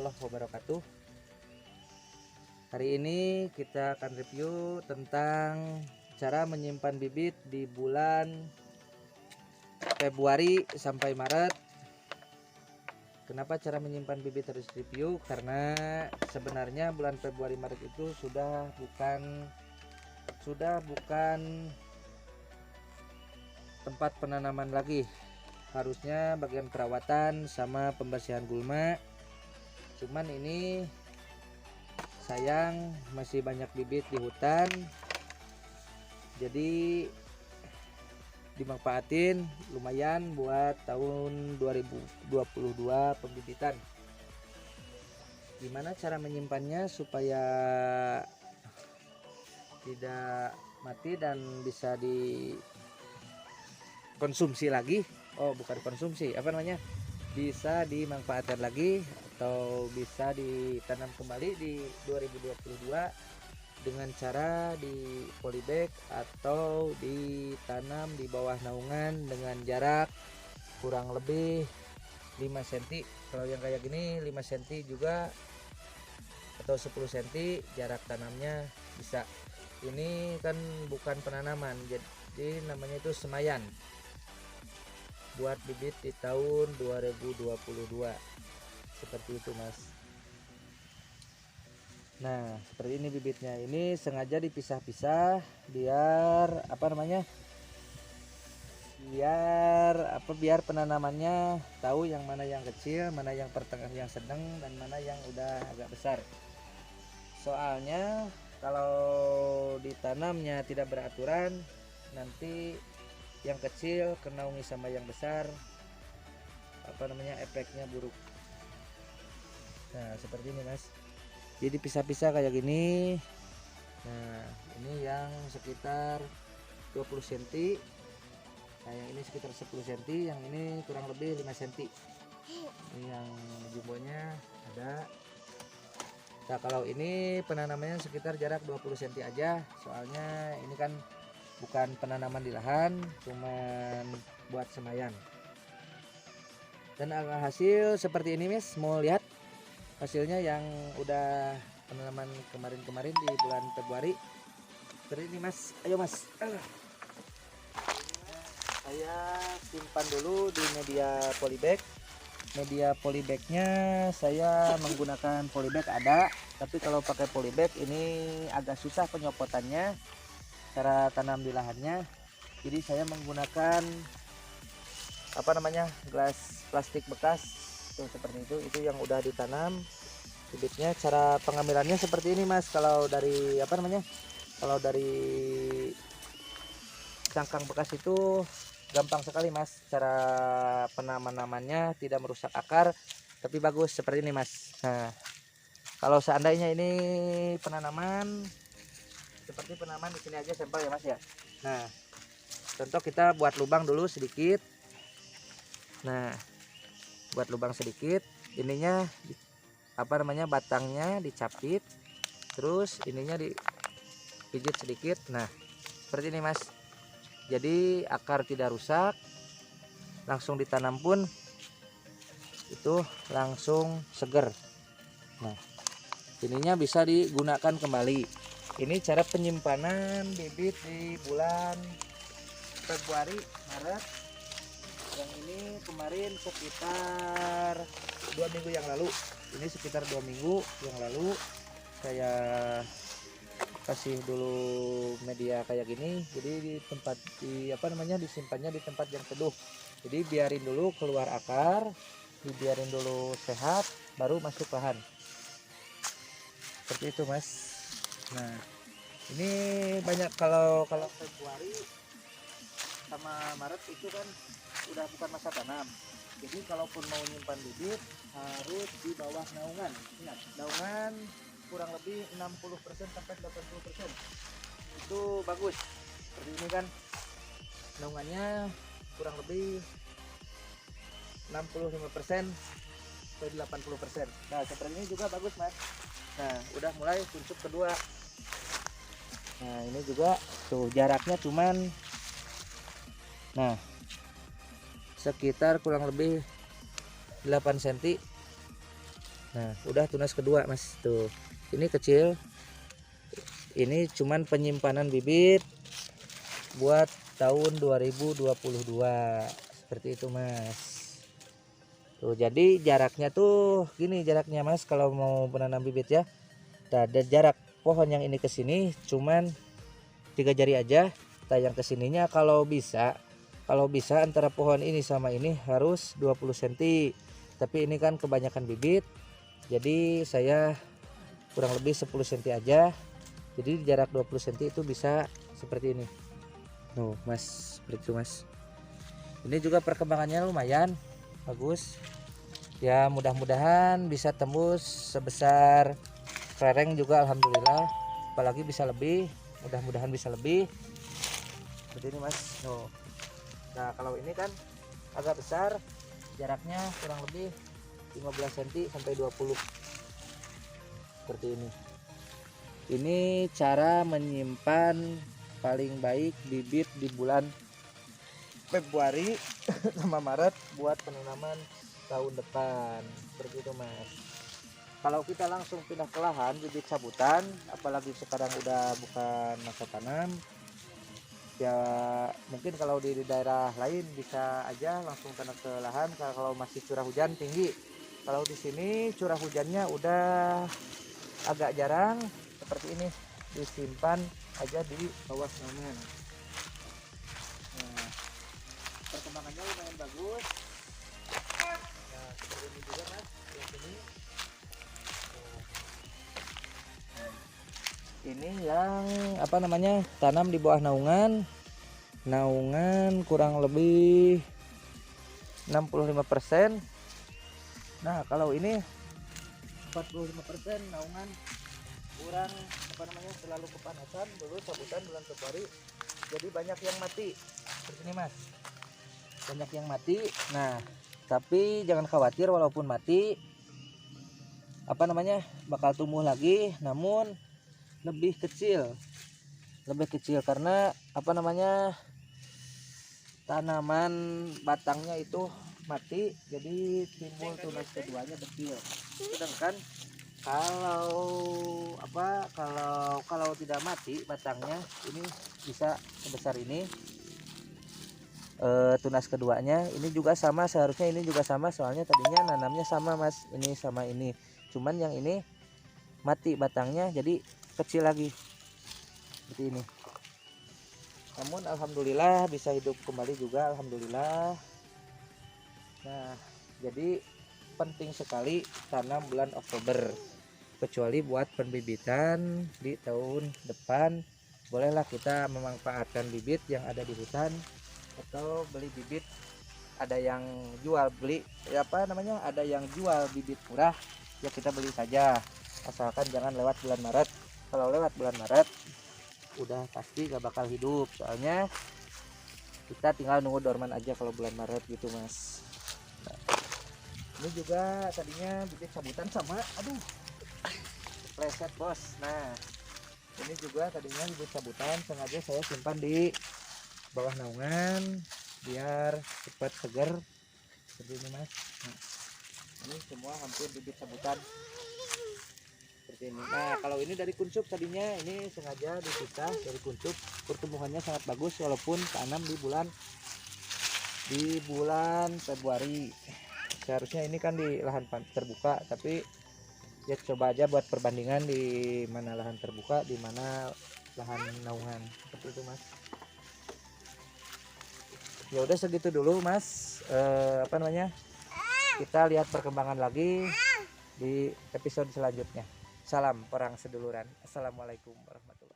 warahmatullahi wabarakatuh. Hari ini kita akan review tentang cara menyimpan bibit di bulan Februari sampai Maret. Kenapa cara menyimpan bibit harus review? Karena sebenarnya bulan Februari Maret itu sudah bukan tempat penanaman lagi. Harusnya bagian perawatan sama pembersihan gulma. Cuman ini sayang masih banyak bibit di hutan, jadi dimanfaatin lumayan buat tahun 2022 pembibitan. Gimana cara menyimpannya supaya tidak mati dan bisa dikonsumsi lagi? Bukan konsumsi, bisa dimanfaatkan lagi atau bisa ditanam kembali di 2022 dengan cara di polybag atau ditanam di bawah naungan dengan jarak kurang lebih 5 cm. Kalau yang kayak gini 5 cm juga atau 10 cm jarak tanamnya bisa. Ini kan bukan penanaman, jadi namanya itu semayan buat bibit di tahun 2022 seperti itu, Mas. Nah, seperti ini bibitnya. Ini sengaja dipisah-pisah biar biar penanamannya tahu yang mana yang kecil, mana yang pertengah, yang sedang, dan mana yang udah agak besar. Soalnya kalau ditanamnya tidak beraturan, nanti yang kecil kenaungi sama yang besar, efeknya buruk. Nah, seperti ini, Mas. Jadi pisah-pisah kayak gini. Nah, ini yang sekitar 20 cm. Nah, yang ini sekitar 10 cm, yang ini kurang lebih 5 cm. Ini yang jumbonya ada. Nah, kalau ini penanamannya sekitar jarak 20 cm aja, soalnya ini kan bukan penanaman di lahan, cuman buat semayan. Dan hasil seperti ini, Mas. Mau lihat hasilnya yang udah penanaman kemarin di bulan Februari. Seperti ini, Mas. Ayo, Mas. Saya simpan dulu di media polybag. Media polybagnya saya menggunakan polybag ada, tapi kalau pakai polybag ini agak susah penyopotannya, cara tanam di lahannya. Jadi saya menggunakan gelas plastik bekas tuh, seperti itu yang udah ditanam bibitnya. Cara pengambilannya seperti ini, Mas. Kalau dari cangkang bekas itu gampang sekali, Mas. Cara penanamannya tidak merusak akar, tapi bagus seperti ini, Mas. Nah, kalau seandainya ini penanaman seperti penanaman di sini aja sampel ya, Mas ya. Nah, contoh kita buat lubang dulu sedikit. Nah, buat lubang sedikit, ininya batangnya dicapit, terus ininya dipijit sedikit. Nah, seperti ini, Mas. Jadi akar tidak rusak, langsung ditanam pun itu langsung seger. Nah, ininya bisa digunakan kembali. Ini cara penyimpanan bibit di bulan Februari Maret. Yang ini kemarin sekitar 2 minggu yang lalu. Ini sekitar 2 minggu yang lalu saya kasih dulu media kayak gini. Jadi disimpannya di tempat yang teduh. Jadi biarin dulu keluar akar, dibiarin dulu sehat, baru masuk lahan. Seperti itu, Mas. Nah, ini banyak kalau Februari sama Maret itu kan udah bukan masa tanam. Jadi kalaupun mau nyimpan bibit harus di bawah naungan. Ingat, naungan kurang lebih 60% sampai 80%. Itu bagus. Seperti ini kan naungannya kurang lebih 65% sampai 80%. Nah, seperti ini juga bagus, Mas. Nah, udah mulai kuncup kedua. Nah, ini juga tuh jaraknya cuman sekitar kurang lebih 8 cm. Nah udah tunas kedua mas, tuh ini kecil, ini cuman penyimpanan bibit buat tahun 2022 seperti itu mas. Tuh jadi jaraknya tuh gini jaraknya mas kalau mau menanam bibit ya. Ada jarak pohon yang ini ke sini cuman 3 jari aja. Nah yang kesininya kalau bisa antara pohon ini sama ini harus 20 cm. Tapi ini kan kebanyakan bibit, jadi saya kurang lebih 10 cm aja. Jadi jarak 20 cm itu bisa seperti ini. Tuh mas, seperti itu mas. Ini juga perkembangannya lumayan bagus. Ya mudah-mudahan bisa tembus sebesar kelereng juga alhamdulillah. Apalagi bisa lebih, mudah-mudahan bisa lebih. Seperti ini mas. Tuh. Nah kalau ini kan agak besar, jaraknya kurang lebih 15 cm sampai 20 seperti ini. Ini cara menyimpan paling baik bibit di bulan Februari sama Maret buat penanaman tahun depan seperti itu mas. Kalau kita langsung pindah ke lahan bibit cabutan, apalagi sekarang udah bukan masa tanam, ya mungkin kalau di daerah lain bisa aja langsung tanam ke lahan kalau masih curah hujan tinggi. Kalau di sini curah hujannya udah agak jarang, seperti ini disimpan aja di bawah naungan. Nah, perkembangannya lumayan bagus. Nah, seperti ini juga mas, yang ini. Ini yang apa namanya tanam di bawah naungan kurang lebih 65%. Nah kalau ini 45% naungan kurang apa namanya selalu kepanasan dulu cabutan bulan Februari, jadi banyak yang mati seperti ini mas, banyak yang mati. Nah tapi jangan khawatir, walaupun mati apa namanya bakal tumbuh lagi, namun lebih kecil karena apa namanya tanaman batangnya itu mati, jadi timbul tunas keduanya kecil. Sedangkan kalau tidak mati batangnya ini bisa sebesar ini. Tunas keduanya ini juga sama, seharusnya ini juga sama, soalnya tadinya nanamnya sama mas, ini sama ini, cuman yang ini mati batangnya jadi kecil lagi seperti ini. Namun alhamdulillah bisa hidup kembali juga alhamdulillah. Nah jadi penting sekali tanam bulan Oktober, kecuali buat pembibitan di tahun depan. Bolehlah kita memanfaatkan bibit yang ada di hutan atau beli bibit, ada yang jual beli ya apa namanya ada yang jual bibit murah ya kita beli saja, asalkan jangan lewat bulan Maret. Kalau lewat bulan Maret udah pasti gak bakal hidup, soalnya kita tinggal nunggu dorman aja kalau bulan Maret gitu mas. Nah, ini juga tadinya bibit cabutan sama preset bos. Nah ini juga tadinya bibit cabutan sengaja saya simpan di bawah naungan biar cepat segar seperti ini mas. Nah, ini semua hampir bibit cabutan seperti ini. Nah kalau ini dari kuncup tadinya ini sengaja dipisah dari kuncup, pertumbuhannya sangat bagus walaupun tanam di bulan Februari. Seharusnya ini kan di lahan terbuka, tapi ya coba aja buat perbandingan di mana lahan terbuka di mana lahan naungan seperti itu mas. Ya udah segitu dulu mas, apa namanya kita lihat perkembangan lagi di episode selanjutnya. Salam perang seduluran. Assalamualaikum warahmatullahi wabarakatuh.